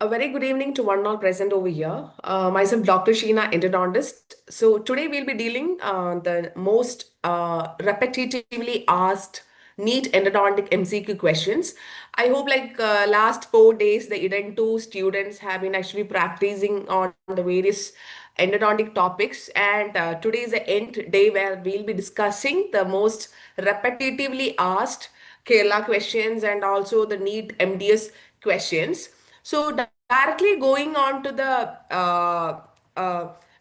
A very good evening to one and all present over here. Myself, Dr. Sheena, endodontist. So today we'll be dealing the most repetitively asked NEET endodontic MCQ questions. I hope last 4 days the EDEN2 students have been actually practicing on the various endodontic topics, and today is the end day where we'll be discussing the most repetitively asked Kerala questions and also the NEET MDS questions. So directly going on to the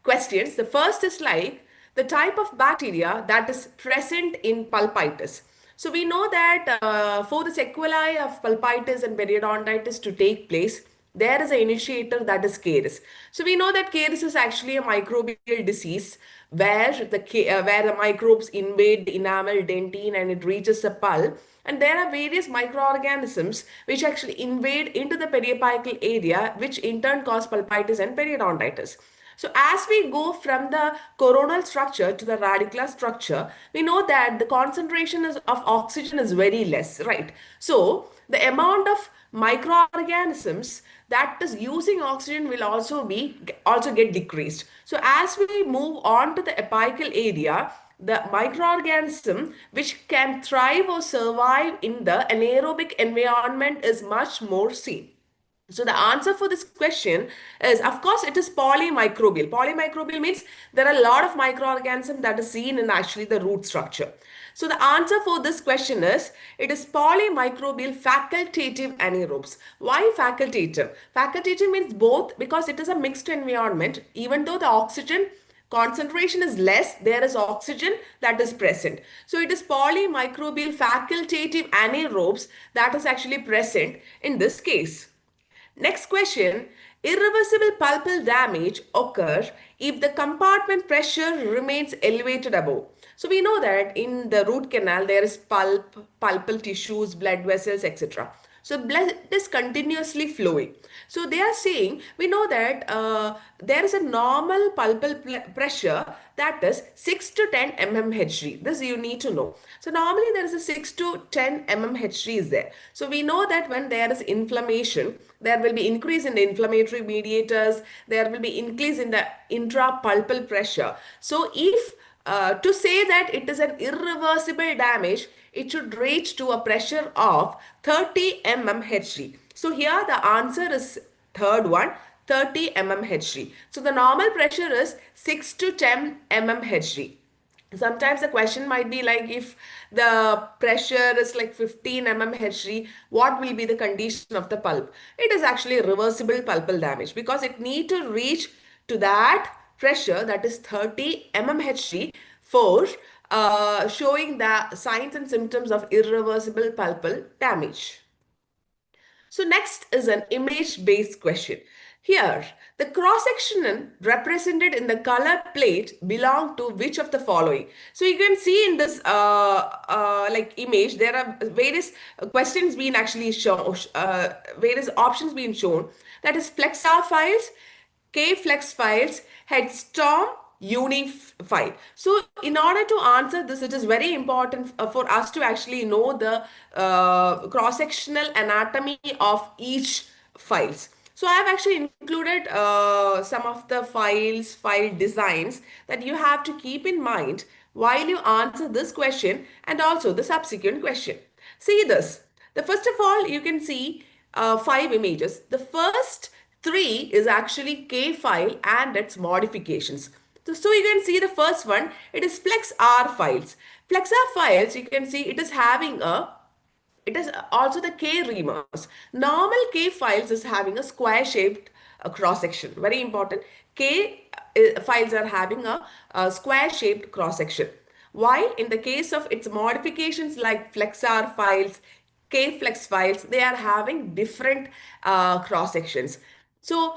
questions, the first is like the type of bacteria that is present in pulpitis. So we know that for the sequelae of pulpitis and periodontitis to take place, there is an initiator that is caries. So we know that caries is actually a microbial disease where where the microbes invade the enamel dentine and it reaches the pulp. And there are various microorganisms which actually invade into the periapical area, which in turn cause pulpitis and periodontitis. So as we go from the coronal structure to the radicular structure, we know that the concentration of oxygen is very less, right? So the amount of microorganisms that is using oxygen will also get decreased. So as we move on to the apical area, the microorganism which can thrive or survive in the anaerobic environment is much more seen. So the answer for this question is, of course, it is polymicrobial. Polymicrobial means there are a lot of microorganisms that is seen in actually the root structure. So the answer for this question is, it is polymicrobial facultative anaerobes. Why facultative? Facultative means both because it is a mixed environment. Even though the oxygen concentration is less, there is oxygen that is present. So it is polymicrobial facultative anaerobes that is actually present in this case. Next question. Irreversible pulpal damage occurs if the compartment pressure remains elevated above. So we know that in the root canal there is pulpal tissues, blood vessels, etc. So blood is continuously flowing. So they are saying, we know that there is a normal pulpal pressure that is 6 to 10 mmHg. This you need to know. So normally there is a 6 to 10 mmHg is there. So we know that when there is inflammation, there will be increase in the inflammatory mediators, there will be increase in the intrapulpal pressure. So if to say that it is an irreversible damage, it should reach to a pressure of 30 mmHg. So here the answer is third one, 30 mmHg. So the normal pressure is 6 to 10 mmHg. Sometimes the question might be like, if the pressure is like 15 mmHg, what will be the condition of the pulp? It is actually reversible pulpal damage because it need to reach to that pressure, that is 30 mmHg, for showing the signs and symptoms of irreversible pulpal damage. So next is an image-based question. Here, the cross-section represented in the color plate belong to which of the following? So you can see in this image, there are various questions being actually shown, various options being shown. That is Flexar files, K-Flex files, Headstorm, Unify. So in order to answer this, it is very important for us to actually know the cross-sectional anatomy of each files. So I have actually included some of the file designs that you have to keep in mind while you answer this question and also the subsequent question. See this. The first of all, you can see 5 images. The first 3 is actually K file and its modifications. So you can see the first one, it is FlexR files. FlexR files, you can see it is also the K reamers. Normal K files is having a square shaped cross section. Very important. K files are having a square shaped cross section. While in the case of its modifications like FlexR files, K-Flex files, they are having different cross sections. So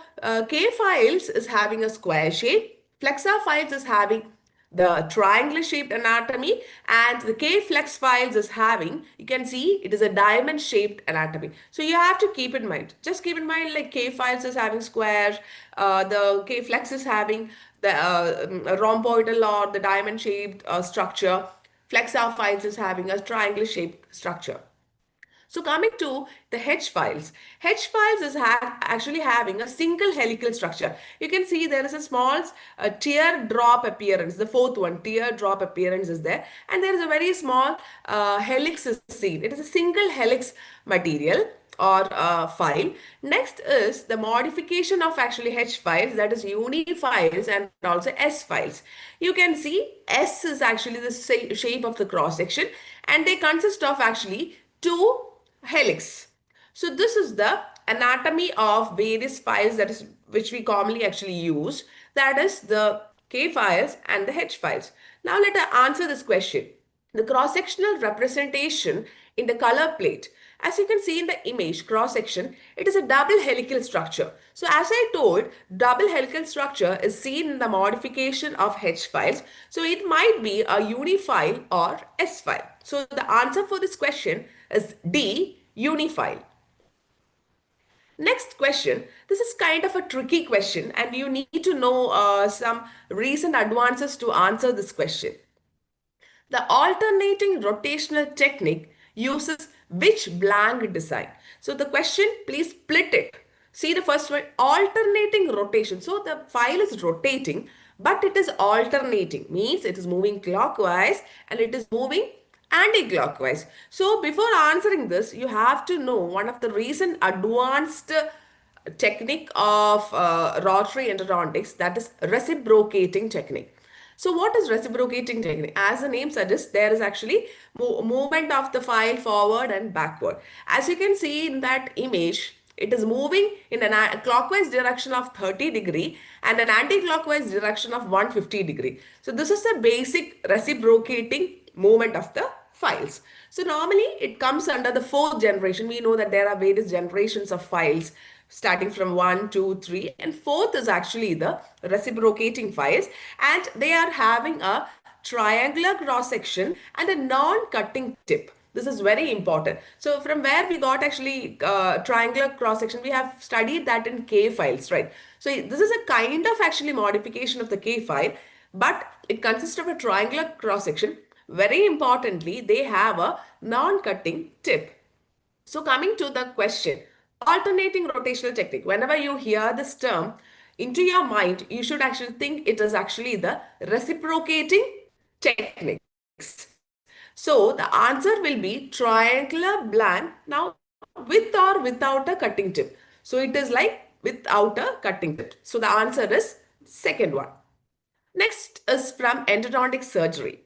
K files is having a square shape. Flexar files is having the triangular shaped anatomy, and the K-Flex files is having, you can see it is a diamond shaped anatomy. So you have to keep in mind, just keep in mind like K files is having square, the K-Flex is having the rhomboidal or the diamond shaped structure. Flexar files is having a triangular shaped structure. So coming to the H files, H files is actually having a single helical structure. You can see there is a small teardrop appearance. The fourth one, teardrop appearance is there, and there is a very small helix is seen. It is a single helix material or file. Next is the modification of actually H files, that is uni files and also S files. You can see S is actually the shape of the cross section, and they consist of actually two helix. So this is the anatomy of various files, that is which we commonly actually use, that is the K files and the H files. Now let us answer this question. The cross-sectional representation in the color plate. As you can see in the image cross-section, it is a double helical structure. So as I told, double helical structure is seen in the modification of H files. So it might be a uni file or S file. So the answer for this question is D, uni file. Next question. This is kind of a tricky question, and you need to know some recent advances to answer this question. The alternating rotational technique uses which blank design? So the question, please split it. See the first one, alternating rotation. So the file is rotating, but it is alternating, means it is moving clockwise and it is moving anti-clockwise. So before answering this, you have to know one of the recent advanced technique of rotary endodontics, that is reciprocating technique. So what is reciprocating technique? As the name suggests, there is actually movement of the file forward and backward. As you can see in that image, it is moving in a clockwise direction of 30° and an anti-clockwise direction of 150°. So this is the basic reciprocating movement of the files. So normally it comes under the fourth generation. We know that there are various generations of files starting from 1, 2, 3, and fourth is actually the reciprocating files, and they are having a triangular cross section and a non-cutting tip. This is very important. So from where we got actually triangular cross section, we have studied that in K files, right? So this is a kind of actually modification of the K file, but it consists of a triangular cross section. Very importantly, they have a non-cutting tip. So coming to the question, alternating rotational technique. Whenever you hear this term into your mind, you should actually think it is actually the reciprocating techniques. So the answer will be triangular blank, now with or without a cutting tip. So it is like without a cutting tip. So the answer is second one. Next is from endodontic surgery.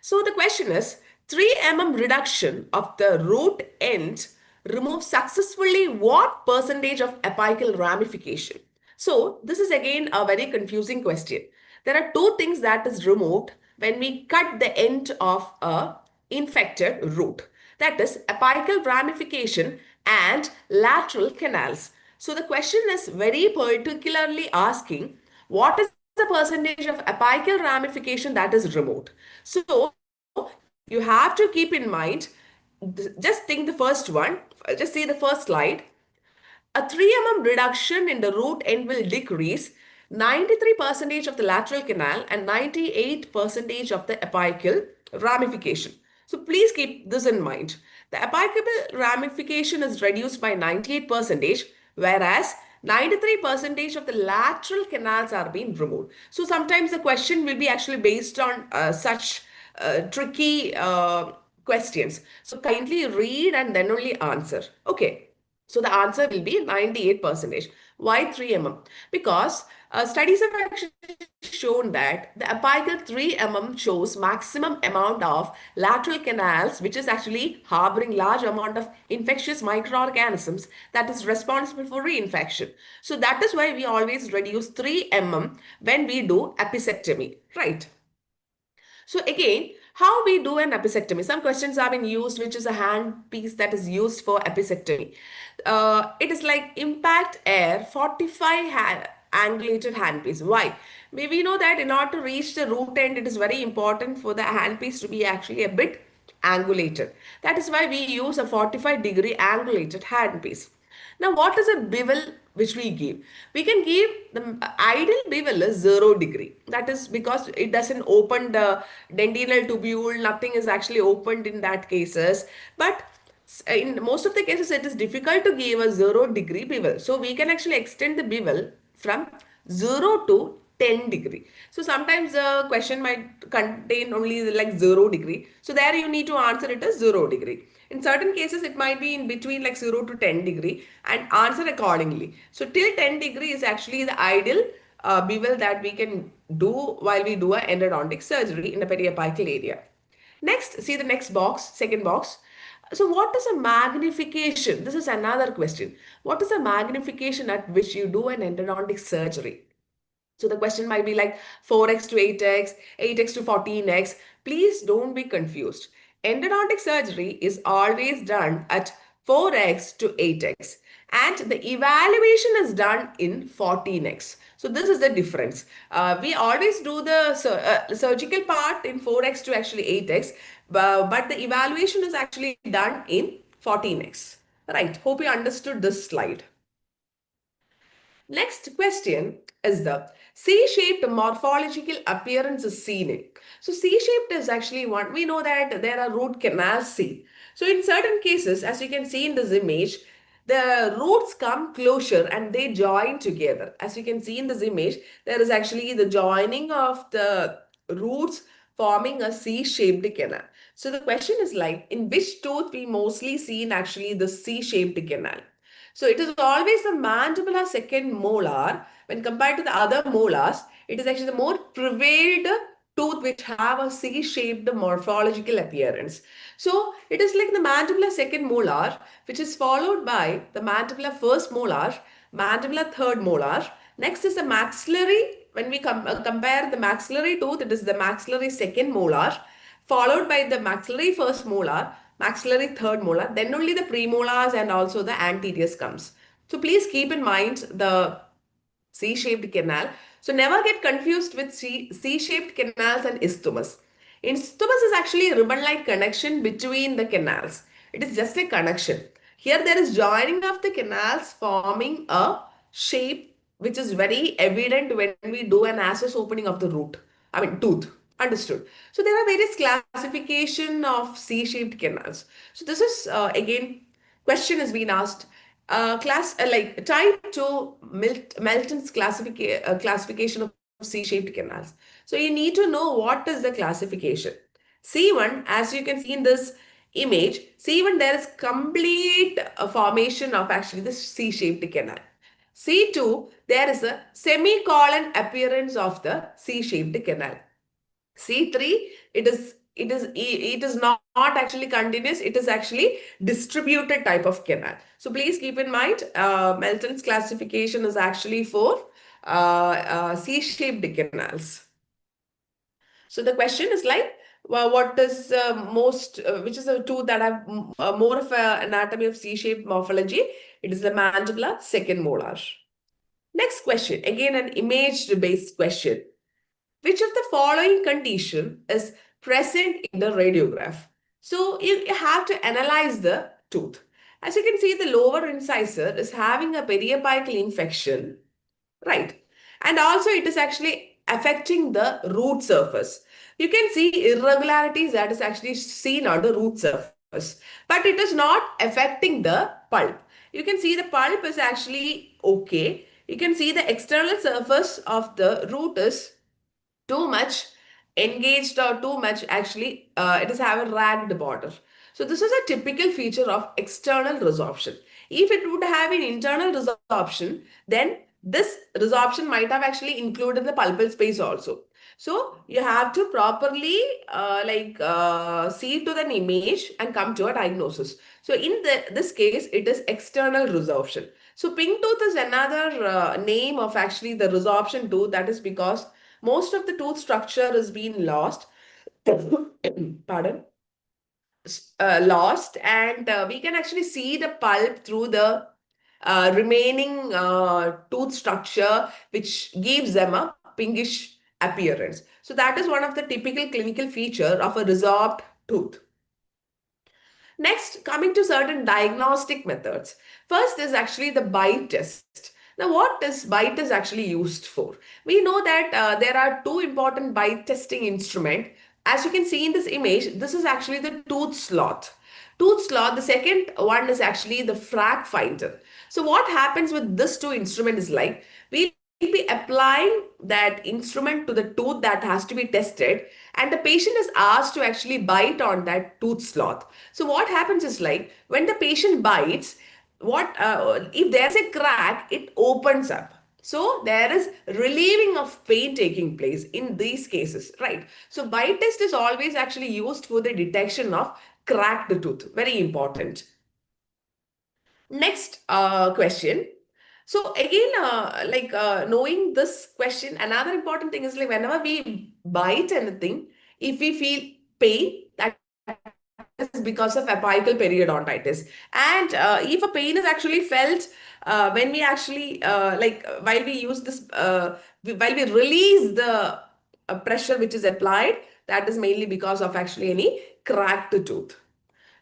So the question is 3 mm reduction of the root end removes successfully what percentage of apical ramification? So this is again a very confusing question. There are two things that is removed when we cut the end of a infected root. That is apical ramification and lateral canals. So the question is very particularly asking what is the percentage of apical ramification that is removed. So you have to keep in mind, just think the first one, just see the first slide. A 3 mm reduction in the root end will decrease 93% of the lateral canal and 98% of the apical ramification. So please keep this in mind. The apical ramification is reduced by 98%, whereas 93% of the lateral canals are being removed. So sometimes the question will be actually based on such tricky questions. So kindly read and then only answer. Okay. So the answer will be 98%. Why 3 mm? Because studies have actually shown that the apical 3 mm shows maximum amount of lateral canals, which is actually harboring large amount of infectious microorganisms that is responsible for reinfection. So that is why we always reduce 3 mm when we do apicectomy, right? So again, how we do an apicectomy? Some questions have been used, which is a hand piece that is used for apicectomy. It is like impact air 45 angulated handpiece. Why? We know that in order to reach the root end, it is very important for the handpiece to be actually a bit angulated. That is why we use a 45-degree angulated handpiece. Now, what is a bevel which we give? We can give the ideal bevel is 0°. That is because it doesn't open the dentinal tubule. Nothing is actually opened in that cases. But In most of the cases, it is difficult to give a 0 degree bevel. So we can actually extend the bevel from 0 to 10 degree. So sometimes the question might contain only like 0 degree. So there you need to answer it as 0 degree. In certain cases, it might be in between like 0 to 10 degree and answer accordingly. So till 10 degree is actually the ideal bevel that we can do while we do a endodontic surgery in the periapical area. Next, see the next box, second box. So what is a magnification? This is another question. What is a magnification at which you do an endodontic surgery? So the question might be like 4x to 8x, 8x to 14x. Please don't be confused. Endodontic surgery is always done at 4x to 8x and the evaluation is done in 14x. So this is the difference. We always do the surgical part in 4x to actually 8x, but the evaluation is actually done in 14x. Right, hope you understood this slide. Next question is the C-shaped morphological appearance is seen in. So C-shaped is actually one, we know that there are root canals seen. So in certain cases, as you can see in this image, the roots come closer and they join together. As you can see in this image, there is actually the joining of the roots forming a C-shaped canal. So the question is like, in which tooth we mostly see in actually the C-shaped canal? So it is always the mandibular second molar when compared to the other molars. It is actually the more prevailed tooth which have a C-shaped morphological appearance. So it is like the mandibular second molar, which is followed by the mandibular first molar, mandibular third molar. Next is the maxillary. When we compare the maxillary tooth, it is the maxillary second molar, followed by the maxillary first molar, maxillary third molar, then only the premolars and also the anteriors comes. So please keep in mind the C-shaped canal. So never get confused with C-shaped canals and isthmus. Isthmus is actually a ribbon-like connection between the canals. It is just a connection. Here there is joining of the canals forming a shape which is very evident when we do an access opening of the root. I mean tooth. Understood. So there are various classification of C-shaped canals. So this is again question has been asked. Like type 2 Melton's classification of C-shaped canals. So you need to know what is the classification. C1, as you can see in this image, C1 there is complete formation of actually the C-shaped canal. C2, there is a semicolon appearance of the C-shaped canal. C3, it is not actually continuous, it is actually distributed type of canal. So please keep in mind, Melton's classification is actually for C-shaped canals. So the question is like, well, what is which is the tooth that have more of an anatomy of C-shaped morphology? It is the mandibular second molar. Next question, again an image-based question. Which of the following condition is present in the radiograph? So you have to analyze the tooth. As you can see, the lower incisor is having a periapical infection, right? And also it is actually affecting the root surface. You can see irregularities that is actually seen on the root surface, but it is not affecting the pulp. You can see the pulp is actually okay. You can see the external surface of the root is too much engaged or too much actually it is having ragged border. So this is a typical feature of external resorption. If it would have an internal resorption, then this resorption might have actually included the pulpal space also. So you have to properly see to the image and come to a diagnosis. So in this case, it is external resorption. So pink tooth is another name of actually the resorption tooth. That is because most of the tooth structure is being lost. Pardon. Lost, and we can actually see the pulp through the remaining tooth structure, which gives them a pinkish appearance. So that is one of the typical clinical feature of a resorbed tooth. Next, coming to certain diagnostic methods. First is actually the bite test. Now, what is bite is actually used for? We know that there are two important bite testing instruments. As you can see in this image, this is actually the tooth sloth. Tooth sloth, the second one is actually the frag finder. So what happens with this two instrument is like, we'll be applying that instrument to the tooth that has to be tested, and the patient is asked to actually bite on that tooth sloth. So what happens is like, when the patient bites, what if there's a crack, it opens up. So there is relieving of pain taking place in these cases, right? So bite test is always actually used for the detection of cracked tooth. Very important. Next question. So again, knowing this question, another important thing is like, whenever we bite anything, if we feel pain, that is because of apical periodontitis. And if a pain is actually felt when we actually while we use this while we release the pressure which is applied, that is mainly because of actually any cracked tooth.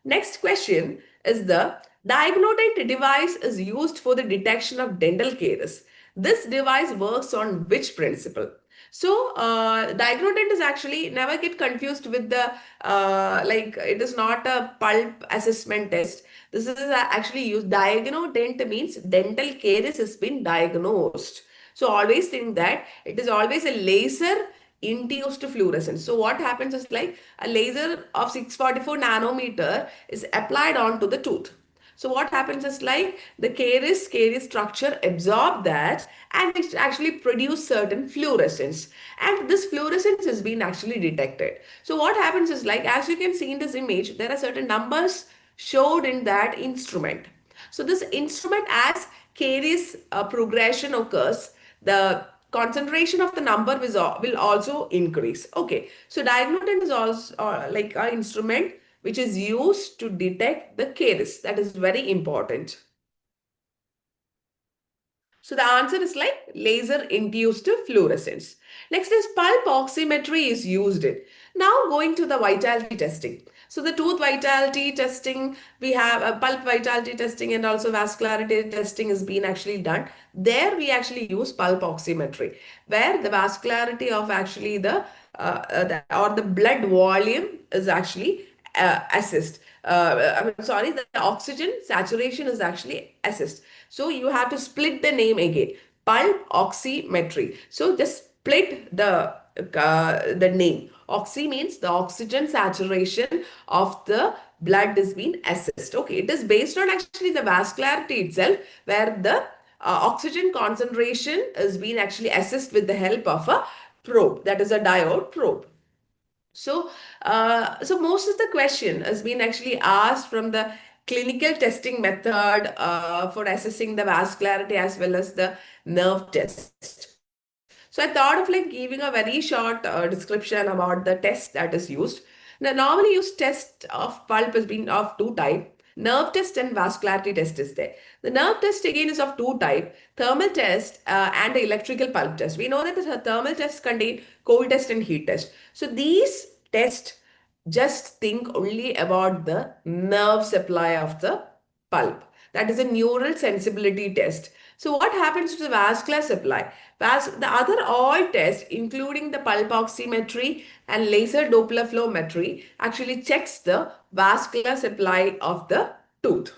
Next question is, the diagnodent device is used for the detection of dental caries. This device works on which principle? So, diagnodent is actually, never get confused with the, it is not a pulp assessment test. This is actually used, diagnodent means dental caries has been diagnosed. So, always think that it is always a laser induced fluorescence. So what happens is like, a laser of 644 nanometer is applied onto the tooth. So what happens is like, the caries structure absorb that, and it actually produce certain fluorescence. And this fluorescence has been actually detected. So what happens is like, as you can see in this image, there are certain numbers showed in that instrument. So this instrument, as caries progression occurs, the concentration of the number will also increase. Okay, so diagnostic is also like an instrument which is used to detect the caries. That is very important. So the answer is like laser induced fluorescence. Next is pulp oximetry is used in. Now going to the vitality testing. So the tooth vitality testing, we have a pulp vitality testing and also vascularity testing is being actually done. There we actually use pulp oximetry, where the vascularity of actually or the blood volume is actually assessed. The oxygen saturation is actually assessed. So you have to split the name again. Pulp oximetry. So just split the name. Oxy means the oxygen saturation of the blood is being assessed. Okay, it is based on actually the vascularity itself, where the oxygen concentration is being actually assessed with the help of a probe, that is a diode probe. So, so most of the question has been actually asked from the clinical testing method for assessing the vascularity as well as the nerve test. So I thought of like giving a very short description about the test that is used. Now, normally used test of pulp has been of two type. Nerve test and vascularity test is there. The nerve test again is of two type, thermal test and the electrical pulp test. We know that the thermal test contain cold test and heat test. So these tests just think only about the nerve supply of the pulp. That is a neural sensibility test. So what happens to the vascular supply? The other all tests, including the pulp oximetry and laser Doppler flowmetry, actually checks the vascular supply of the tooth.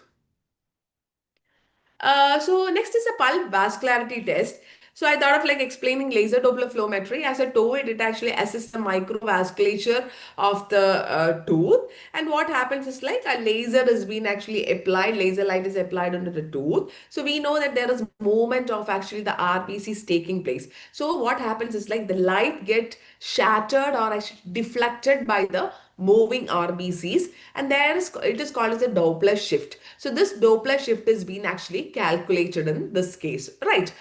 So next is a pulp vascularity test. So I thought of like explaining laser Doppler flowmetry. As I told, it actually assists the microvasculature of the tooth. And what happens is like, a laser is being actually applied, laser light is applied onto the tooth. So we know that there is movement of actually the RBCs taking place. So what happens is like, the light get shattered or actually deflected by the moving RBCs, and it is called as a Doppler shift. So this Doppler shift is being actually calculated in this case, right?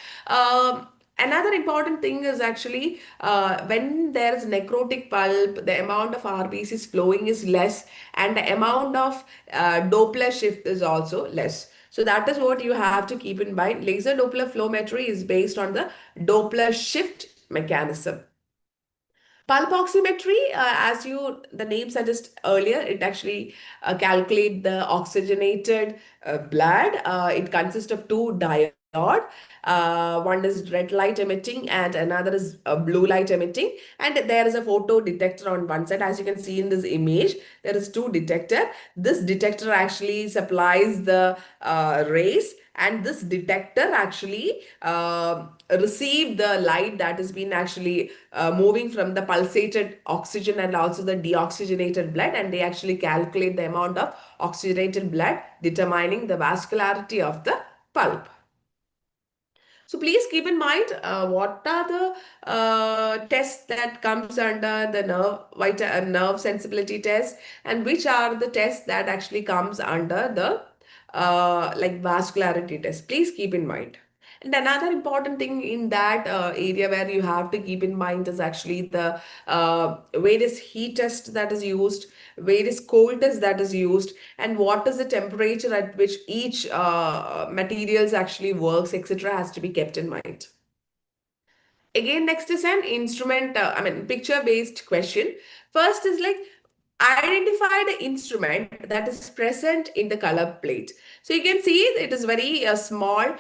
Another important thing is actually when there is necrotic pulp, the amount of RBCs flowing is less, and the amount of Doppler shift is also less. So that is what you have to keep in mind. Laser Doppler flowmetry is based on the Doppler shift mechanism. Pulp oximetry, as the name suggests earlier, it actually calculate the oxygenated blood. It consists of two diodes. One is red light emitting and another is blue light emitting. And there is a photo detector on one side. As you can see in this image, there is two detector. This detector actually supplies the rays, and this detector actually receive the light that has been actually moving from the pulsated oxygen and also the deoxygenated blood, and they actually calculate the amount of oxygenated blood, determining the vascularity of the pulp. So please keep in mind what are the tests that comes under the nerve sensibility test, and which are the tests that actually comes under the like vascularity test. Please keep in mind. And another important thing in that area where you have to keep in mind is actually the various heat test that is used, various cold test that is used, and what is the temperature at which each materials actually works, etc., has to be kept in mind. Again, next is an picture based question. First is like, identify the instrument that is present in the color plate. So you can see it is very small.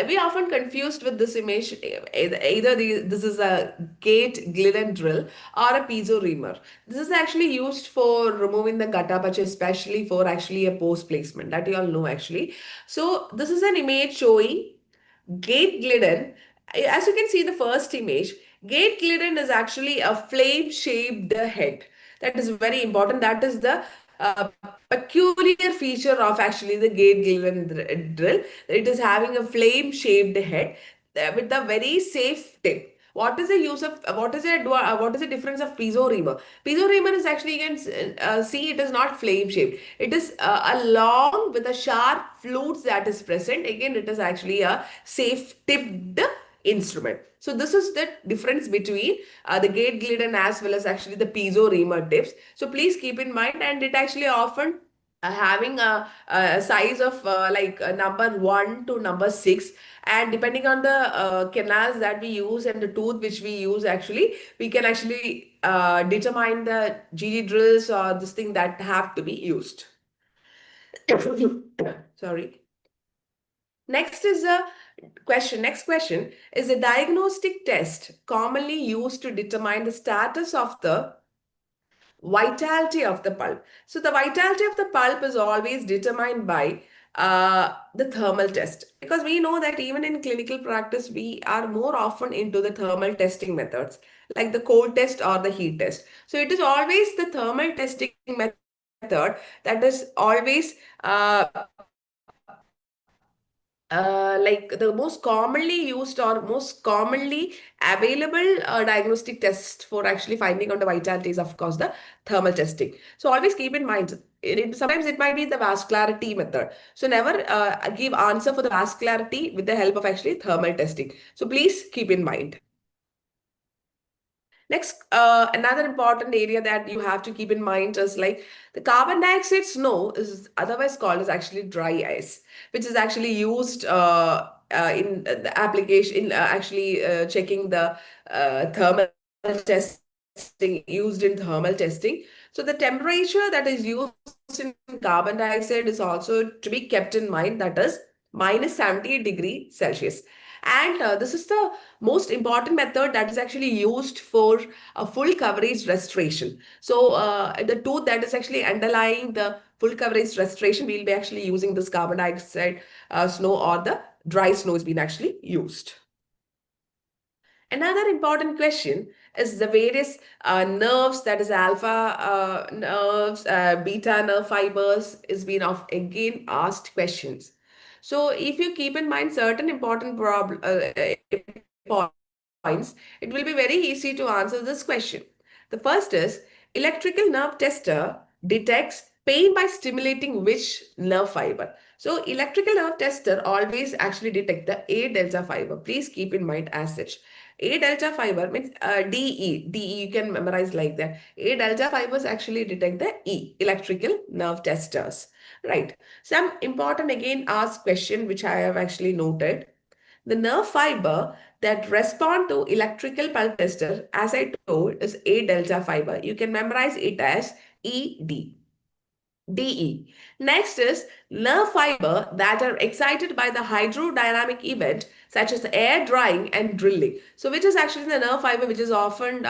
We often confused with this image. This is a gate Glidden drill or a piezo reamer. This is actually used for removing the gutta patch, especially for actually a post placement that you all know actually. So this is an image showing Gate Glidden. As you can see in the first image, Gate Glidden is actually a flame-shaped head. That is very important. That is the uh, peculiar feature of actually the Gate Glidden drill. It is having a flame-shaped head with a very safe tip. What is the use of what is the difference of piezo reamer? Piezo reamer is actually, you can see it is not flame shaped. It is a long with a sharp flutes that is present. Again, it is actually a safe tipped instrument. So this is the difference between the Gate Glidden as well as actually the piezo reamer tips. So please keep in mind, and it actually often having a size of number 1 to number 6, and depending on the canals that we use and the tooth which we use, actually we can actually determine the GG drills or this thing that have to be used. Sorry. Next question is a diagnostic test commonly used to determine the status of the vitality of the pulp. So the vitality of the pulp is always determined by the thermal test, because we know that even in clinical practice we are more often into the thermal testing methods like the cold test or the heat test. So it is always the thermal testing method that is always like the most commonly used or most commonly available diagnostic test for actually finding out the vitality is, of course, the thermal testing. So always keep in mind, sometimes it might be the vascularity method. So never give answer for the vascularity with the help of actually thermal testing. So please keep in mind. Next, another important area that you have to keep in mind is like the carbon dioxide snow is otherwise called as actually dry ice, which is actually used in the application, in actually checking the thermal testing, used in thermal testing. So the temperature that is used in carbon dioxide is also to be kept in mind, that is minus 78 degrees Celsius. And this is the most important method that is actually used for a full coverage restoration. So the tooth that is actually underlying the full coverage restoration, we'll be actually using this carbon dioxide snow, or the dry snow is being actually used. Another important question is the various nerves, that is alpha nerves, beta nerve fibers is being of again asked questions. So if you keep in mind certain important points, it will be very easy to answer this question. The first is, electrical nerve tester detects pain by stimulating which nerve fiber? So electrical nerve tester always actually detect the A delta fiber. Please keep in mind as such. A delta fiber means DE you can memorize like that. A delta fibers actually detect the E, electrical nerve testers. Right. Some important again asked question which I have actually noted. The nerve fiber that respond to electrical pulse tester, as I told, is A delta fiber. You can memorize it as ED. DE. Next is nerve fiber that are excited by the hydrodynamic event such as air drying and drilling. So which is actually the nerve fiber which is often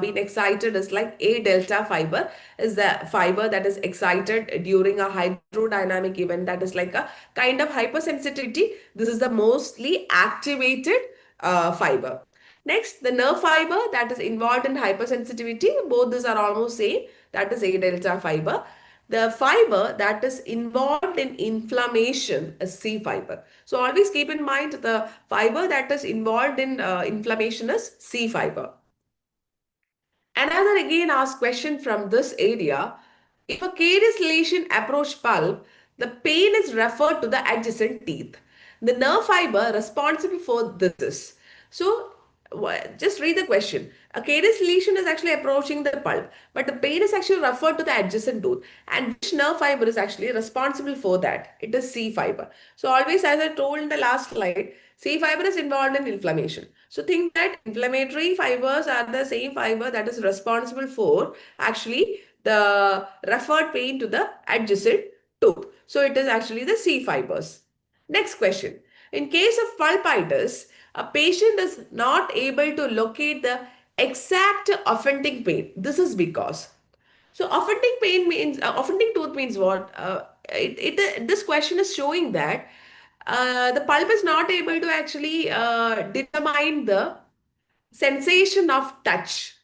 been excited is like A delta fiber is the fiber that is excited during a hydrodynamic event, that is like a kind of hypersensitivity. This is the mostly activated fiber. Next, the nerve fiber that is involved in hypersensitivity, both these are almost same, that is A delta fiber. The fiber that is involved in inflammation is C fiber. So always keep in mind the fiber that is involved in inflammation is C fiber. Another again asked question from this area. If a caries lesion approach pulp, the pain is referred to the adjacent teeth. The nerve fiber responsible for this is. So just read the question. A caries lesion is actually approaching the pulp, but the pain is actually referred to the adjacent tooth. And which nerve fiber is actually responsible for that? It is C fiber. So always, as I told in the last slide, C fiber is involved in inflammation. So think that inflammatory fibers are the same fiber that is responsible for actually the referred pain to the adjacent tooth. So it is actually the C fibers. Next question. In case of pulpitis, a patient is not able to locate the exact offending pain. This is because. So offending pain means, offending tooth means what? This question is showing that the pulp is not able to actually determine the sensation of touch.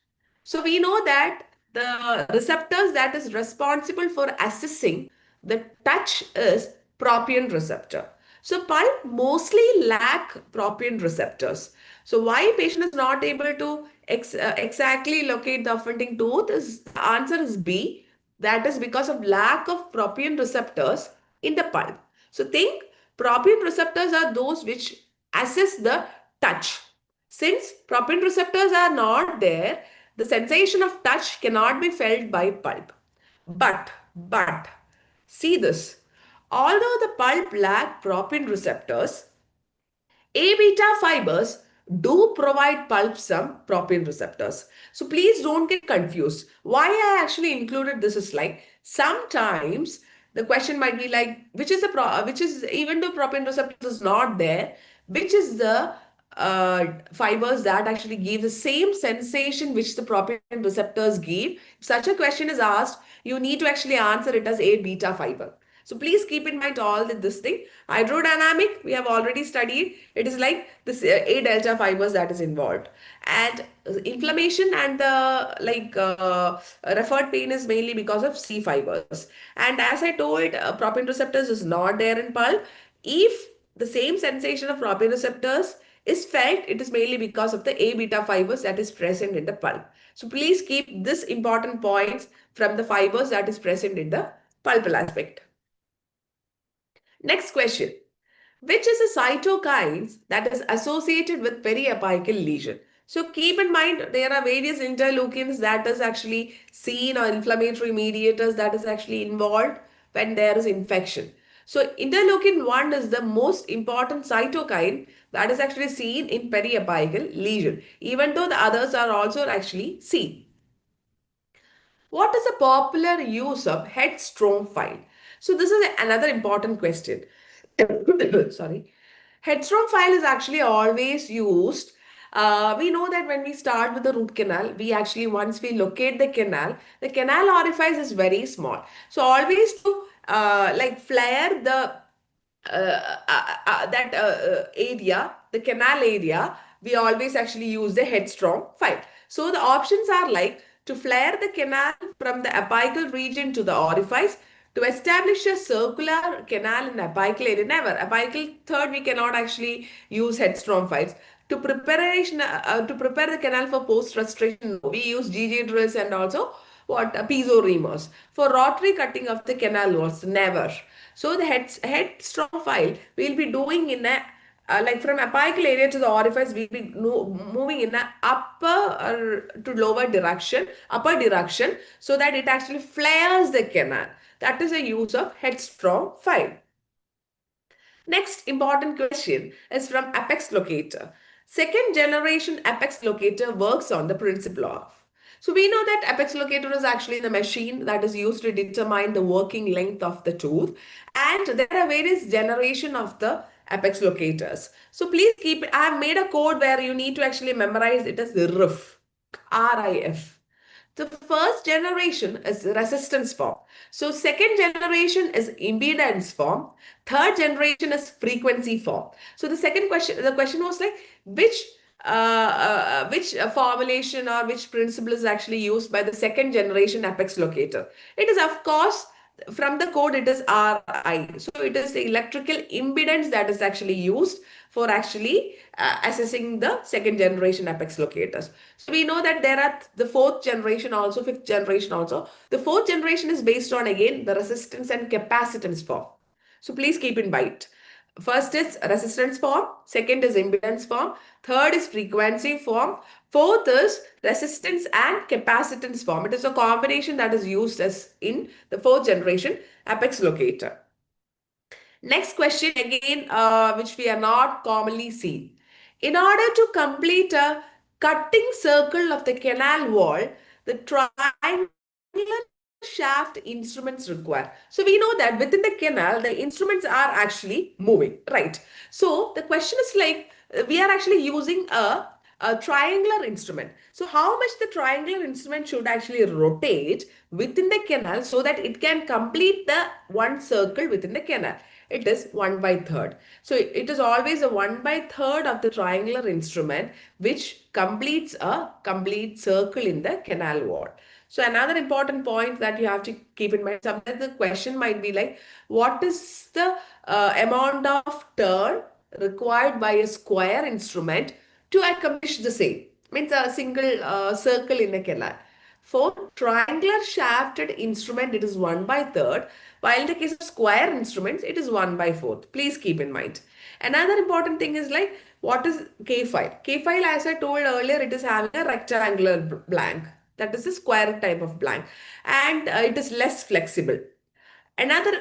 So we know that the receptors that is responsible for assessing the touch is propion receptor. So pulp mostly lack propion receptors. So why patient is not able to exactly locate the offending tooth is the answer is B. That is because of lack of propion receptors in the pulp. So think propion receptors are those which assess the touch. Since propion receptors are not there, the sensation of touch cannot be felt by pulp. But, see this. Although the pulp lack propion receptors, A beta fibers do provide pulp some propion receptors. So please don't get confused. Why I actually included this is like sometimes the question might be like which is even though propion receptors is not there, which is the fibers that actually give the same sensation which the propion receptors give. If such a question is asked, you need to actually answer it as A beta fiber. So please keep in mind all this thing. Hydrodynamic, we have already studied. It is like this A delta fibers that is involved. And inflammation and the referred pain is mainly because of C fibers. And as I told, propion receptors is not there in pulp. If the same sensation of propion receptors is felt, it is mainly because of the A beta fibers that is present in the pulp. So please keep this important points from the fibers that is present in the pulpal aspect. Next question. Which is a cytokines that is associated with periapical lesion? So keep in mind there are various interleukins that is actually seen or inflammatory mediators that is actually involved when there is infection. So interleukin 1 is the most important cytokine that is actually seen in periapical lesion, even though the others are also actually seen. What is the popular use of headstrong file? So this is another important question. Sorry. Headstrong file is actually always used. We know that when we start with the root canal, we actually, once we locate the canal orifice is very small. So always to like flare the that area, the canal area, we always actually use the headstrong file. So the options are like to flare the canal from the apical region to the orifice, to establish a circular canal in apical area. Never. Apical third, we cannot actually use headstrong files. To prepare the canal for post restoration, we use GG drills and also what piezo reamers. For rotary cutting of the canal walls, never. So the headstrong file we'll be doing in a like from apical area to the orifice, we'll be moving in a to lower direction, upper direction, so that it actually flares the canal. That is a use of headstrong file. Next important question is from apex locator. Second generation apex locator works on the principle of. So we know that apex locator is actually the machine that is used to determine the working length of the tooth. And there are various generation of the apex locators. So please keep, I have made a code where you need to actually memorize it as RIF, RIF. The first generation is resistance form. So second generation is impedance form. Third generation is frequency form. So the question was like which formulation or which principle is actually used by the second generation apex locator. It is of course from the code it is RI. So it is the electrical impedance that is actually used for actually assessing the second generation apex locators. So we know that there are the fourth generation also, fifth generation also. The fourth generation is based on again the resistance and capacitance form. So please keep in mind. First is resistance form, second is impedance form, third is frequency form, fourth is resistance and capacitance form. It is a combination that is used as in the fourth generation apex locator. Next question again, which we are not commonly seen. In order to complete a cutting circle of the canal wall, the triangular shaft instruments require. So we know that within the canal, the instruments are actually moving, right? So the question is like, we are actually using a triangular instrument. So how much the triangular instrument should actually rotate within the canal so that it can complete the one circle within the canal? It is 1 by third. So it is always a 1 by third of the triangular instrument which completes a complete circle in the canal wall. So another important point that you have to keep in mind, sometimes the question might be like, what is the amount of turn required by a square instrument to accomplish the same? Means a single circle in a canal. For triangular shafted instrument, it is 1 by third, while in the case of square instruments, it is 1 by fourth. Please keep in mind. Another important thing is like, what is K-file? K-file, as I told earlier, it is having a rectangular blank. That is a square type of blank. And it is less flexible. Another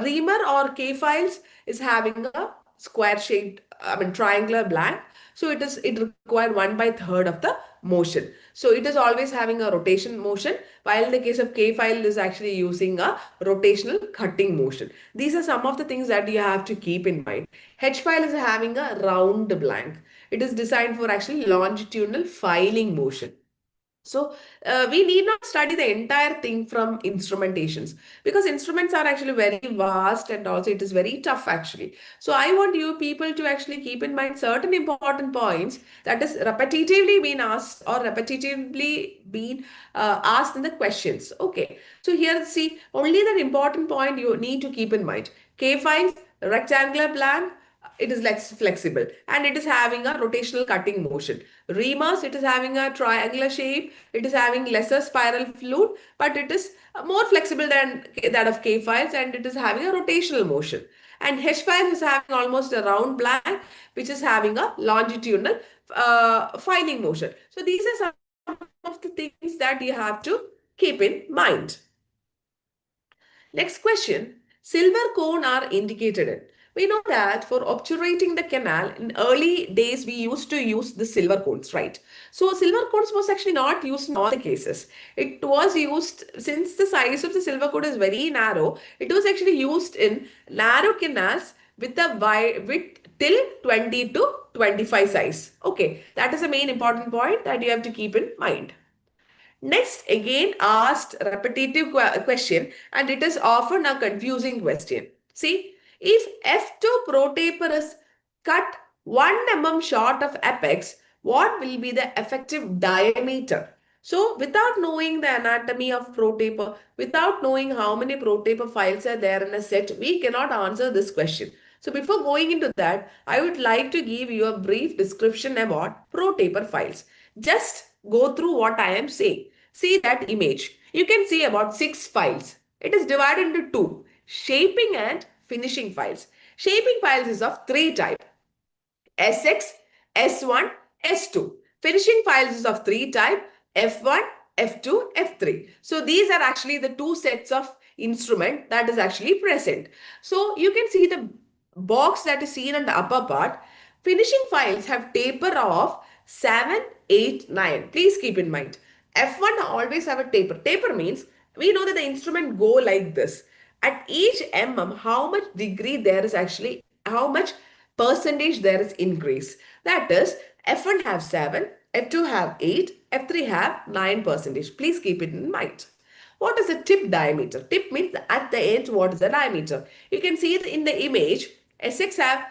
reamer or K-files is having a square shaped, triangular blank. So it requires 1 by third of the motion. So it is always having a rotation motion, while in the case of K-file is actually using a rotational cutting motion. These are some of the things that you have to keep in mind. H-file is having a round blank. It is designed for actually longitudinal filing motion. So we need not study the entire thing from instrumentations because instruments are actually very vast and also it is very tough actually. So I want you people to actually keep in mind certain important points that is repetitively been asked or repetitively been asked in the questions. Okay. So here see only that important point you need to keep in mind. K-files, rectangular blank, it is less flexible and it is having a rotational cutting motion. Remus, it is having a triangular shape, it is having lesser spiral fluid, but it is more flexible than that of K files and it is having a rotational motion. And H file is having almost a round blank, which is having a longitudinal filing motion. So these are some of the things that you have to keep in mind. Next question, silver cone are indicated in. We know that for obturating the canal, in early days we used to use the silver cones, right? So silver cones was actually not used in all the cases. It was used, since the size of the silver cone is very narrow, it was actually used in narrow canals with a width till 20 to 25 size. Okay, that is the main important point that you have to keep in mind. Next, again asked repetitive question and it is often a confusing question. See, if F2 protaper is cut 1 mm short of apex, what will be the effective diameter? So, without knowing the anatomy of protaper, without knowing how many protaper files are there in a set, we cannot answer this question. So, before going into that, I would like to give you a brief description about protaper files. Just go through what I am saying. See that image. You can see about 6 files. It is divided into two, shaping and finishing files. Shaping files is of 3 types. SX, S1, S2. Finishing files is of 3 types, F1, F2, F3. So these are actually the 2 sets of instrument that is actually present. So you can see the box that is seen on the upper part. Finishing files have taper of 7, 8, 9. Please keep in mind. F1 always have a taper. Taper means we know that the instrument go like this. At each how much degree there is actually, how much percentage there is increase. That is, F1 have 7, F2 have 8, F3 have 9 percentage. Please keep it in mind. What is the tip diameter? Tip means at the end, what is the diameter? You can see it in the image. S6 have,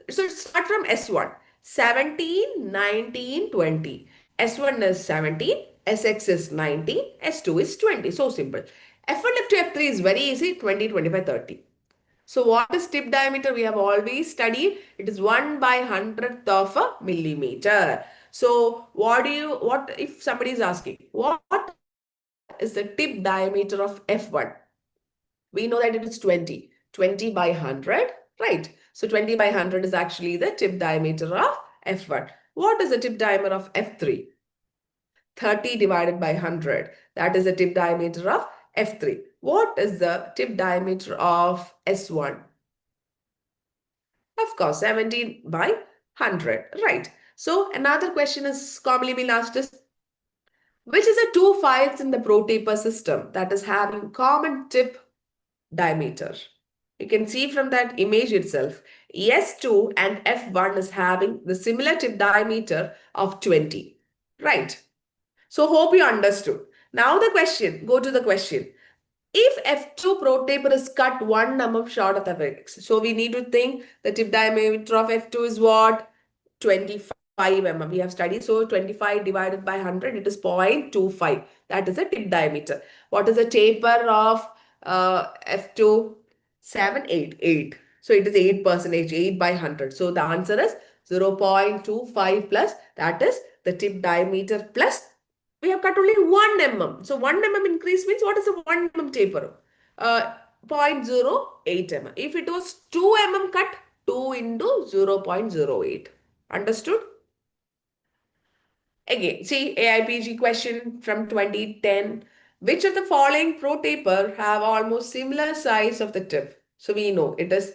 so start from S1, 17, 19, 20. S1 is 17, SX is 19, S2 is 20. So simple. F1, F2, F3 is very easy, 20, 25, 30. So what is tip diameter? We have always studied. It is 1 by 100th of a millimeter. So what if somebody is asking, what is the tip diameter of F1? We know that it is 20. 20 by 100, right? So 20 by 100 is actually the tip diameter of F1. What is the tip diameter of F3? 30 divided by 100. That is the tip diameter of F3. What is the tip diameter of S1? Of course, 17 by 100. Right. So another question is commonly being asked is, which is the two files in the ProTaper system that is having common tip diameter? You can see from that image itself, S2 and F1 is having the similar tip diameter of 20. Right. So hope you understood. Now the question, go to the question. If F2 ProTaper is cut 1 mm short of the X, so we need to think the tip diameter of F2 is what? 25 mm. We have studied, so 25 divided by 100, it is 0.25. That is the tip diameter. What is the taper of F2? 7, 8, 8. So it is 8%, 8 by 100. So the answer is 0.25 plus, that is the tip diameter plus we have cut only 1 mm. So 1 mm increase means what is a 1 mm taper? 0.08 mm. If it was 2 mm cut, 2 into 0.08. Understood? Again, see AIPG question from 2010. Which of the following pro taper have almost similar size of the tip? So we know it is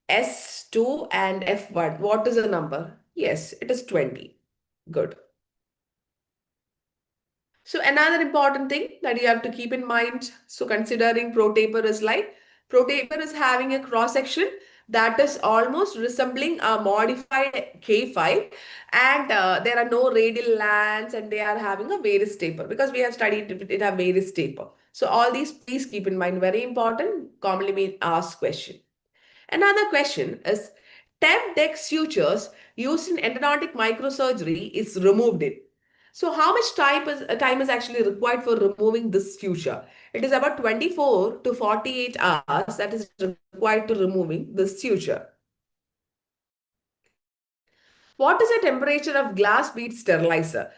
S2 and F1. What is the number? Yes, it is 20. Good. So another important thing that you have to keep in mind, so considering ProTaper is like, ProTaper is having a cross section that is almost resembling a modified K file, and there are no radial lands and they are having a Varus taper because we have studied it have Varus taper. So all these please keep in mind, very important, commonly being asked question. Another question is, TEP deck sutures used in endodontic microsurgery is removed in. So how much time is actually required for removing this suture? It is about 24 to 48 hours that is required to removing this suture. What is the temperature of glass bead sterilizer?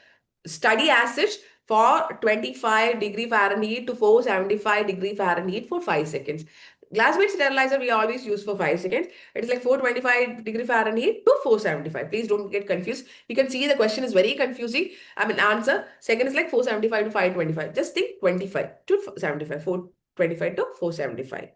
Study as such for 25 degree Fahrenheit to 475 degree Fahrenheit for 5 seconds. Glass bead sterilizer we always use for 5 seconds. It is like 425 degree Fahrenheit to 475. Please don't get confused. You can see the question is very confusing. I mean answer. Second is like 475 to 525. Just think 25 to 75. 425 to 475.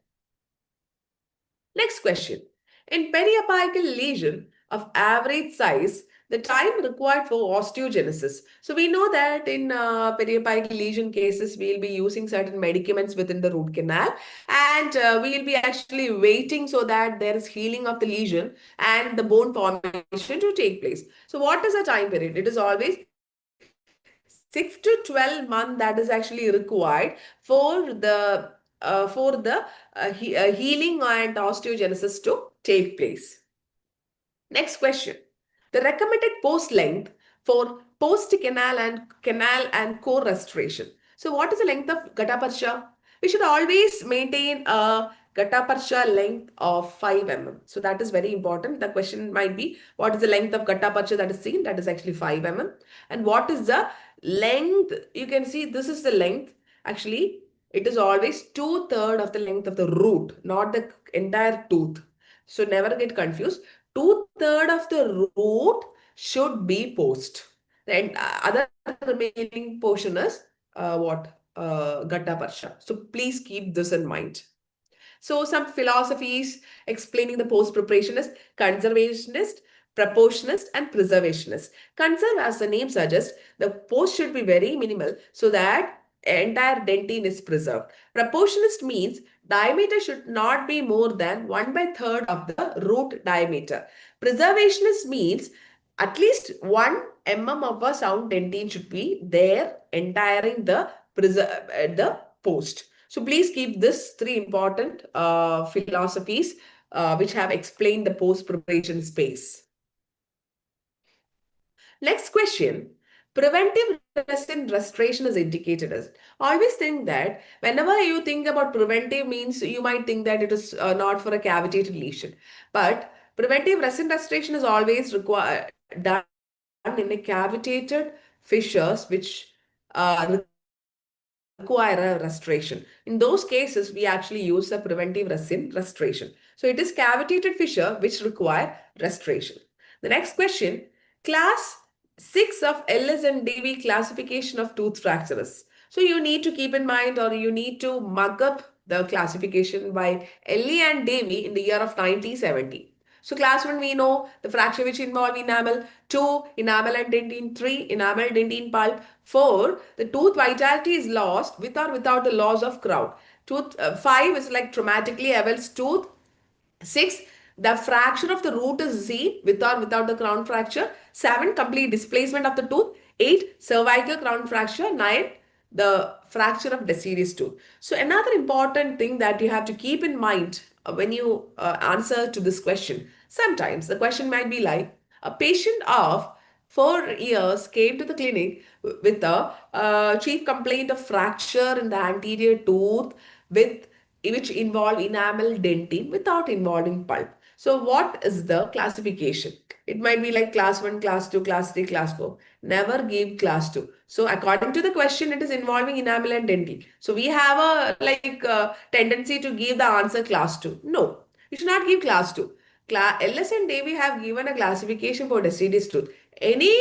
Next question. In periapical lesion of average size, the time required for osteogenesis. So we know that in periapical lesion cases, we'll be using certain medicaments within the root canal, and we'll be actually waiting so that there is healing of the lesion and the bone formation to take place. So what is the time period? It is always 6 to 12 months that is actually required for the healing and osteogenesis to take place. Next question. The recommended post length for post canal and core restoration. So what is the length of gutta percha? We should always maintain a gutta percha length of 5 mm. So that is very important. The question might be, what is the length of gutta percha that is seen? That is actually 5 mm. And what is the length? You can see this is the length. Actually, it is always 2/3 of the length of the root, not the entire tooth. So never get confused. 2/3 of the root should be post. The other remaining portion is gutta parsha. So please keep this in mind. So some philosophies explaining the post preparation is conservationist, proportionist, and preservationist. Conserve, as the name suggests, the post should be very minimal so that entire dentine is preserved. Proportionist means diameter should not be more than 1 by third of the root diameter. Preservationist means at least 1 mm of a sound dentine should be there entiring the post. So please keep this three important philosophies which have explained the post preparation space. Next question. Preventive resin restoration is indicated as. Always think that whenever you think about preventive means you might think that it is not for a cavitated lesion. But preventive resin restoration is always done in a cavitated fissures which require a restoration. In those cases, we actually use a preventive resin restoration. So it is cavitated fissure which require restoration. The next question, class 6 of LS and DV classification of tooth fractures. So you need to keep in mind or you need to mug up the classification by LE and Davy in the year of 1970. So class 1 we know the fracture which involve enamel, 2 enamel and dentine, 3 enamel dentine pulp, 4 the tooth vitality is lost with or without the loss of crown. 5 is like traumatically avulsed tooth. 6 the fraction of the root is seen with or without the crown fracture. 7 complete displacement of the tooth. 8 cervical crown fracture. 9 the fracture of deciduous tooth. So another important thing that you have to keep in mind when you answer to this question, sometimes the question might be like a patient of 4 years came to the clinic with a chief complaint of fracture in the anterior tooth with which involve enamel dentin without involving pulp. So what is the classification? It might be like class 1, class 2, class 3, class 4. Never give class 2. So according to the question, it is involving enamel and dentin. So we have a tendency to give the answer class 2. No, you should not give class 2. LS and Davy have given a classification for deciduous tooth. Any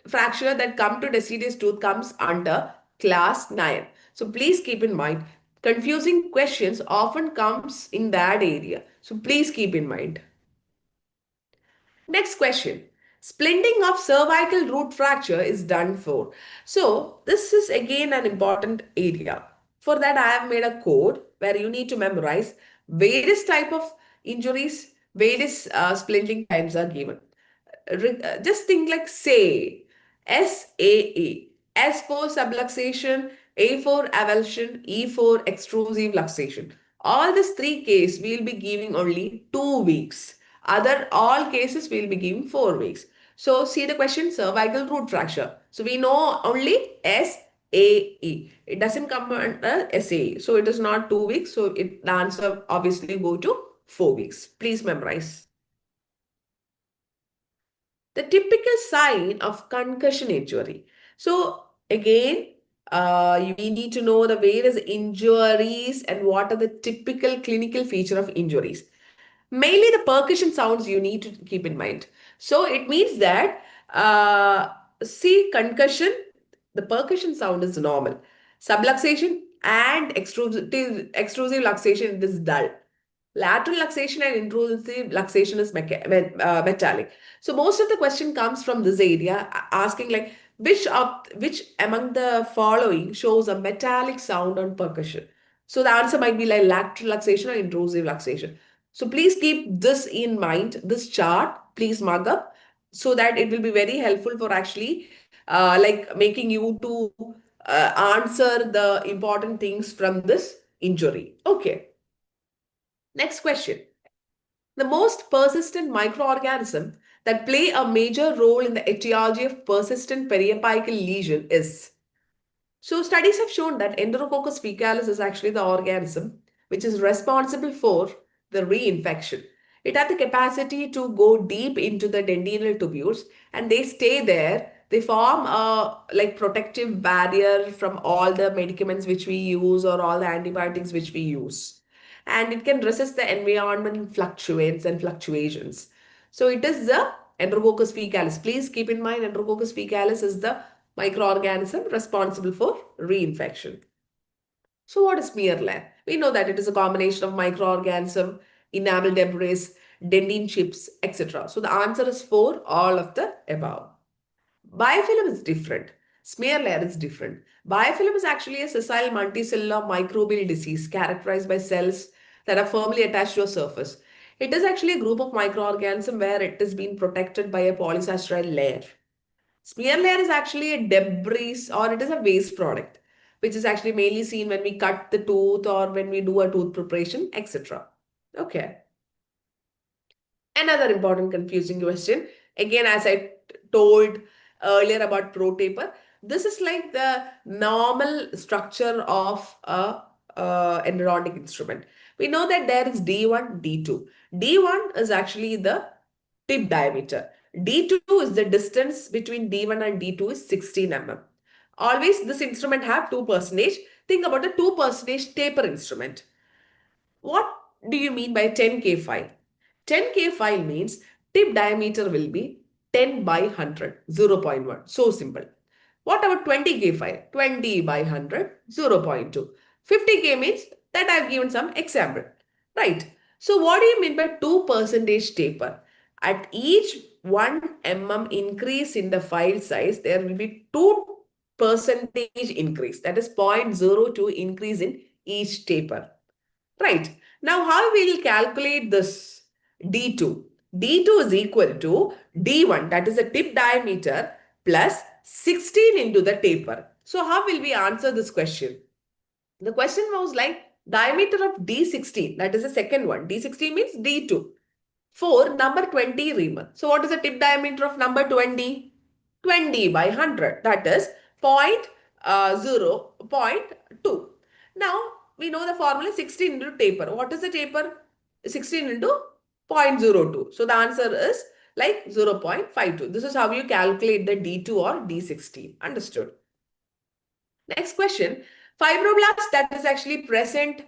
fracture that come to deciduous tooth comes under class 9. So please keep in mind, confusing questions often comes in that area. So please keep in mind. Next question. Splinting of cervical root fracture is done for. So this is again an important area. For that I have made a code where you need to memorize various type of injuries, various splinting types are given. Just think like say, SAA, S for subluxation, A for avulsion, E for extrusive luxation. All these three cases we'll be giving only 2 weeks. Other all cases we'll be giving 4 weeks. So see the question, cervical root fracture. So we know only SAE. It doesn't come under SAE. So it is not 2 weeks. So the answer obviously go to 4 weeks. Please memorize. The typical sign of concussion injury. So again, we need to know the various injuries and what are the typical clinical feature of injuries. Mainly the percussion sounds you need to keep in mind. So it means that, see concussion, the percussion sound is normal. Subluxation and extrusive luxation it is dull. Lateral luxation and intrusive luxation is metallic. So most of the question comes from this area, asking like which among the following shows a metallic sound on percussion. So the answer might be like lateral luxation or intrusive luxation. So please keep this in mind, this chart, please mug up so that it will be very helpful for actually like making you to answer the important things from this injury. Okay. Next question. The most persistent microorganism that play a major role in the etiology of persistent periapical lesion is. So studies have shown that Enterococcus faecalis is actually the organism which is responsible for the reinfection. It has the capacity to go deep into the dentinal tubules and they stay there. They form a like protective barrier from all the medicaments which we use or all the antibiotics which we use. And it can resist the environment fluctuates and fluctuations. So it is the Enterococcus faecalis. Please keep in mind Enterococcus faecalis is the microorganism responsible for reinfection. So what is smear layer? We know that it is a combination of microorganism, enamel debris, dentine chips, etc. So the answer is 4, all of the above. Biofilm is different. Smear layer is different. Biofilm is actually a sessile multicellular microbial disease characterized by cells that are firmly attached to a surface. It is actually a group of microorganisms where it is being protected by a polysaccharide layer. Smear layer is actually a debris or it is a waste product, which is actually mainly seen when we cut the tooth or when we do a tooth preparation, etc. Okay. Another important confusing question. Again, as I told earlier about ProTaper, this is like the normal structure of a endodontic instrument. We know that there is D1, D2. D1 is actually the tip diameter. D2 is the distance between D1 and D2 is 16 mm. Always this instrument have 2%. Think about the 2% taper instrument. What do you mean by 10K file? 10K file means tip diameter will be 10 by 100, 0.1. So simple. What about 20K file? 20 by 100, 0.2. 50K means that I've given some example. Right. So what do you mean by 2% taper? At each 1 mm increase in the file size, there will be 2% increase. That is 0.02 increase in each taper. Right. Now, how we will calculate this D2? D2 is equal to D1, that is the tip diameter, plus 16 into the taper. So, how will we answer this question? The question was like diameter of D16, that is the second one. D16 means D2. For number 20 Riemann. So, what is the tip diameter of number 20? 20 by 100, that is 0.2. Now, we know the formula 16 into taper. What is the taper? 16 into 0.02. So, the answer is like 0.52. This is how you calculate the D2 or D16. Understood? Next question. Fibroblasts that is actually present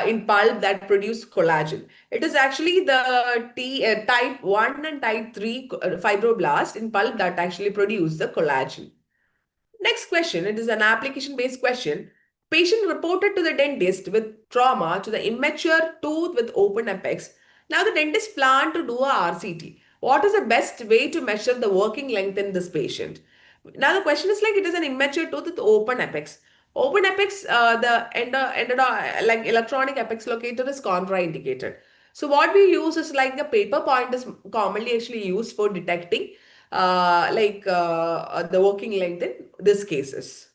in pulp that produce collagen. It is actually the type 1 and type 3 fibroblast in pulp that actually produce the collagen. Next question, it is an application-based question. Patient reported to the dentist with trauma to the immature tooth with open apex. Now the dentist planned to do a RCT. What is the best way to measure the working length in this patient? Now the question is like it is an immature tooth with open apex. Open apex, like electronic apex locator is contraindicated. So what we use is like the paper point is commonly actually used for detecting the working length in these cases.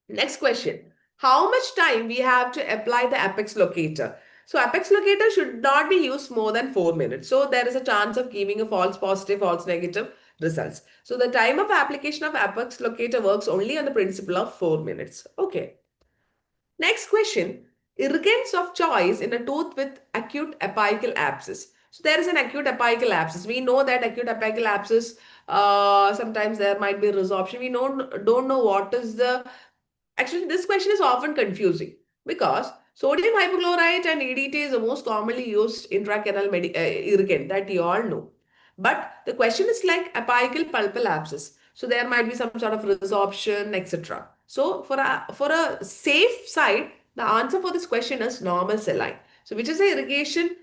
Next question. How much time we have to apply the apex locator? So apex locator should not be used more than 4 minutes. So there is a chance of giving a false positive, false negative results. So the time of application of apex locator works only on the principle of 4 minutes. Okay. Next question. Irritants of choice in a tooth with acute apical abscess. So there is an acute apical abscess. We know that acute apical abscess, sometimes there might be resorption. We don't know what is the... Actually, this question is often confusing because sodium hypochlorite and EDTA is the most commonly used intracanal irrigant that you all know. But the question is like apical pulpal abscess. So there might be some sort of resorption, etc. So for a safe side, the answer for this question is normal saline. So which is the irrigation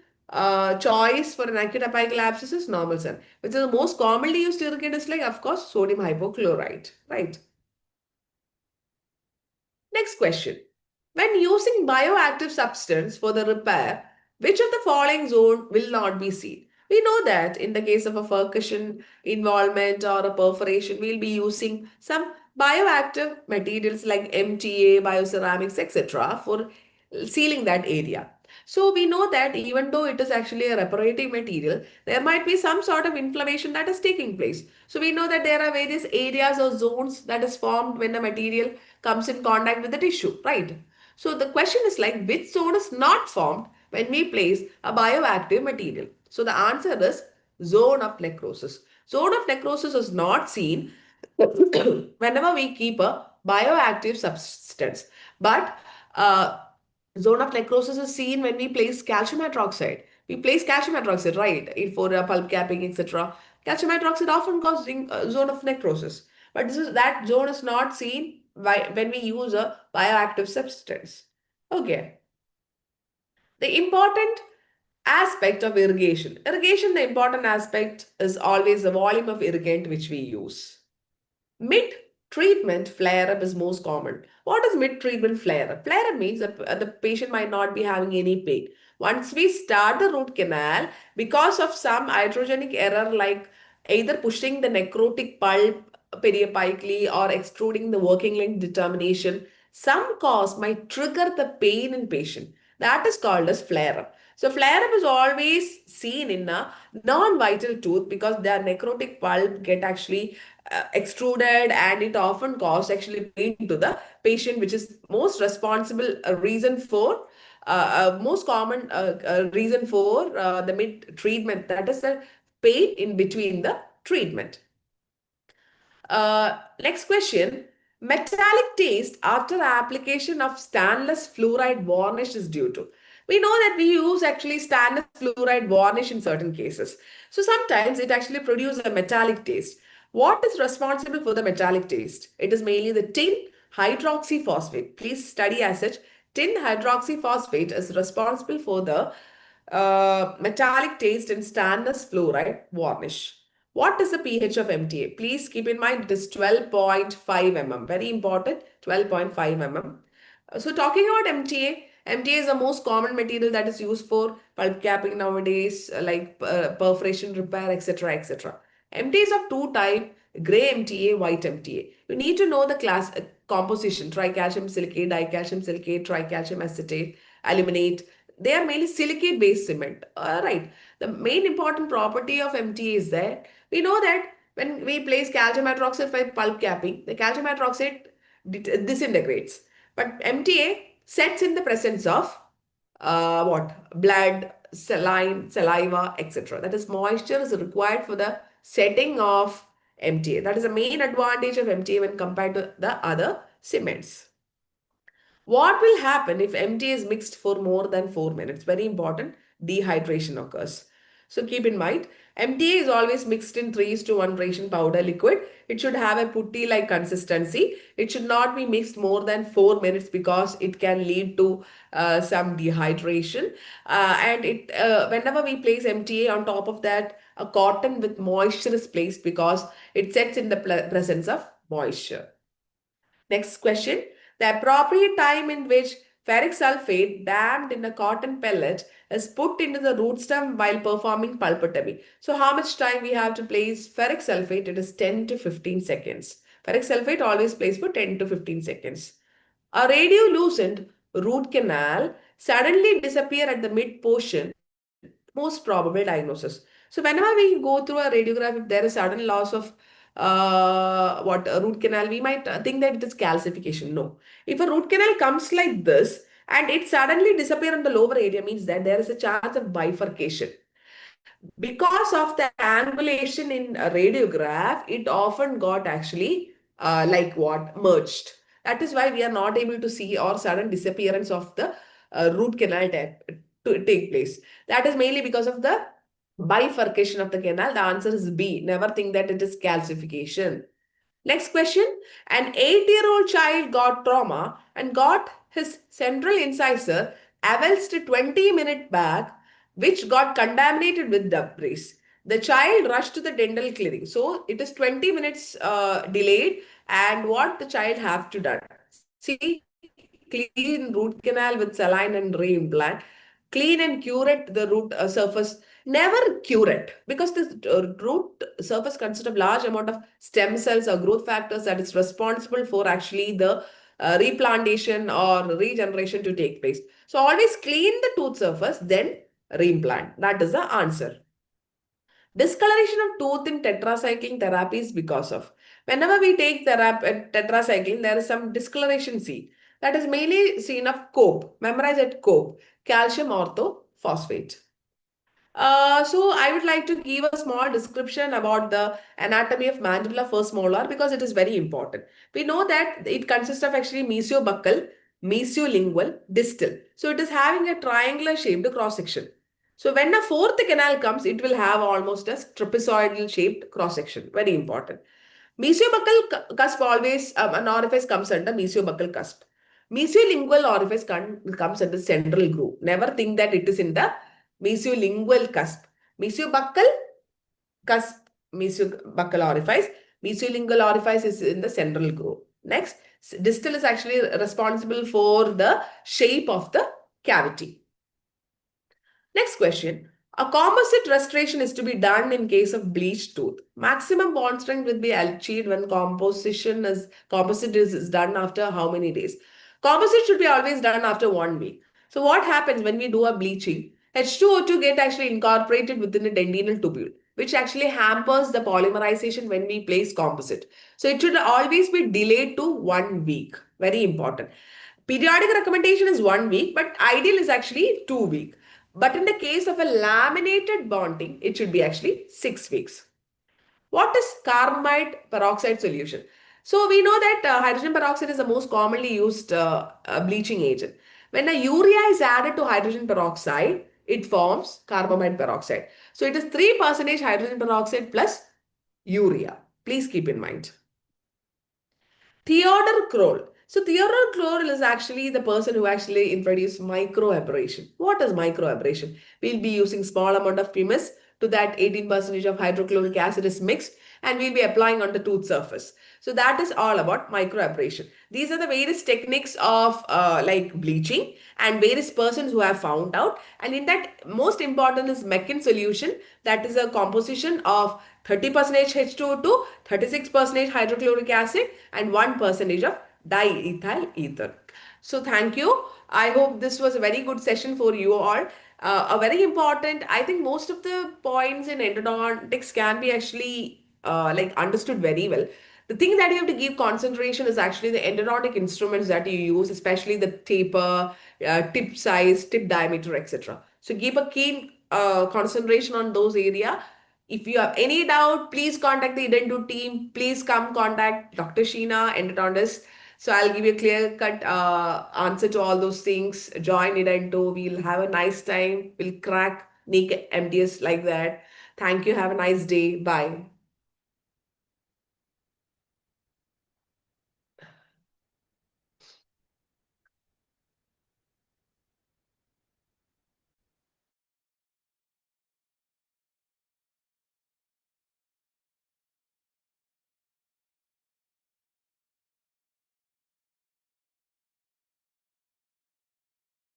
choice for an acute apical abscess is normal saline. Which is the most commonly used irrigant is like, of course, sodium hypochlorite, right? Next question. When using bioactive substance for the repair, which of the following zone will not be seen? We know that in the case of a percussion involvement or a perforation, we'll be using some bioactive materials like MTA, bioceramics, etc. for sealing that area. So we know that even though it is actually a reparative material, there might be some sort of inflammation that is taking place. So we know that there are various areas or zones that is formed when the material comes in contact with the tissue, right? So the question is like which zone is not formed when we place a bioactive material? So the answer is zone of necrosis. Zone of necrosis is not seen whenever we keep a bioactive substance. But zone of necrosis is seen when we place calcium hydroxide. We place calcium hydroxide, right, for pulp capping, etc. Calcium hydroxide often causing a zone of necrosis. But that zone is not seen when we use a bioactive substance. Okay. The important Aspect of irrigation. Irrigation, the important aspect is always the volume of irrigant which we use. Mid-treatment flare-up is most common. What is mid-treatment flare-up? Flare-up means that the patient might not be having any pain. Once we start the root canal, because of some iatrogenic error like either pushing the necrotic pulp periapically or extruding the working length determination, some cause might trigger the pain in patient. That is called as flare-up. So flare-up is always seen in a non-vital tooth because their necrotic pulp get actually extruded, and it often causes actually pain to the patient, which is most responsible reason for most common reason for the mid treatment, that is the pain in between the treatment. Next question. Metallic taste after application of stainless fluoride varnish is due to. We know that we use actually stainless fluoride varnish in certain cases. So sometimes it actually produces a metallic taste. What is responsible for the metallic taste? It is mainly the tin hydroxyphosphate. Please study as such. Tin hydroxyphosphate is responsible for the metallic taste in stainless fluoride varnish. What is the pH of MTA? Please keep in mind it is 12.5 mm. Very important, 12.5 mm. So talking about MTA, MTA is the most common material that is used for pulp capping nowadays, like perforation repair, etc., etc. MTA is of two type, gray MTA, white MTA. You need to know the class composition, tricalcium silicate, dicalcium silicate, tricalcium acetate, aluminate. They are mainly silicate based cement. Right. The main important property of MTA is that we know that when we place calcium hydroxide for pulp capping, the calcium hydroxide disintegrates. But MTA sets in the presence of what? Blood, saline, saliva, etc. That is, moisture is required for the setting of MTA. That is the main advantage of MTA when compared to the other cements. What will happen if MTA is mixed for more than 4 minutes? Very important, dehydration occurs. So keep in mind, MTA is always mixed in 3:1 ration powder liquid. It should have a putty-like consistency. It should not be mixed more than 4 minutes because it can lead to some dehydration. And whenever we place MTA on top of that, a cotton with moisture is placed because it sets in the presence of moisture. Next question. The appropriate time in which ferric sulfate dammed in a cotton pellet is put into the root stem while performing pulpotomy. So how much time we have to place ferric sulfate? It is 10 to 15 seconds. Ferric sulfate always placed for 10 to 15 seconds. A radiolucent root canal suddenly disappear at the mid portion, most probable diagnosis. So whenever we go through a radiograph, if there is sudden loss of what a root canal, we might think that it is calcification. No. If a root canal comes like this and it suddenly disappear in the lower area, means that there is a chance of bifurcation. Because of the angulation in a radiograph, it often got actually like what? Merged. That is why we are not able to see or sudden disappearance of the root canal to take place. That is mainly because of the bifurcation of the canal. The answer is B. Never think that it is calcification. Next question. An 8-year-old child got trauma and got his central incisor avulsed 20-minute back, which got contaminated with debris. The child rushed to the dental clinic. So it is 20 minutes delayed. And what the child have to do? See, clean root canal with saline and reimplant. Clean and curate the root surface. Never cure it because this root surface consists of large amount of stem cells or growth factors that is responsible for actually the replantation or regeneration to take place. So always clean the tooth surface, then reimplant. That is the answer. Discoloration of tooth in tetracycline therapy is because of. Whenever we take tetracycline, there is some discoloration seen. That is mainly seen of COPE. Memorize it, COPE, calcium orthophosphate. So I would like to give a small description about the anatomy of mandibular first molar because it is very important. We know that it consists of actually mesiobuccal, mesiolingual, distal. So it is having a triangular shaped cross section. So when a fourth canal comes, it will have almost a trapezoidal shaped cross section. Very important. Mesiobuccal cusp always, an orifice comes under mesiobuccal cusp. Mesiolingual orifice comes under central groove. Never think that it is in the Mesiolingual cusp. Mesiobuccal cusp, mesiobuccal orifice. Mesiolingual orifice is in the central groove. Next, distal is actually responsible for the shape of the cavity. Next question. A composite restoration is to be done in case of bleached tooth. Maximum bond strength will be achieved when composite is done after how many days? Composite should be always done after 1 week. So what happens when we do a bleaching? H2O2 get actually incorporated within the dentinal tubule, which actually hampers the polymerization when we place composite. So it should always be delayed to 1 week. Very important. Periodic recommendation is 1 week, but ideal is actually 2 weeks. But in the case of a laminated bonding, it should be actually 6 weeks. What is carbamide peroxide solution? So we know that hydrogen peroxide is the most commonly used bleaching agent. When a urea is added to hydrogen peroxide, it forms carbamide peroxide. So it is 3% hydrogen peroxide plus urea. Please keep in mind. Theodor Kroll. So Theodor Kroll is actually the person who actually introduced microabrasion. What is microabrasion? We'll be using small amount of pumice to that 18% of hydrochloric acid is mixed and we'll be applying on the tooth surface. So that is all about microabrasion. These are the various techniques of like bleaching and various persons who have found out. And in that, most important is Meccan solution. That is a composition of 30% H2O2, 36% hydrochloric acid, and 1% of diethyl ether. So thank you. I hope this was a very good session for you all. A very important, I think most of the points in endodontics can be actually like understood very well. The thing that you have to give concentration is actually the endodontic instruments that you use, especially the taper, tip size, tip diameter, etc. So keep a keen concentration on those area. If you have any doubt, please contact the Idento team. Please come contact Dr. Sheena, endodontist. So I'll give you a clear-cut answer to all those things. Join Idento. We'll have a nice time. We'll crack naked MDS like that. Thank you. Have a nice day. Bye.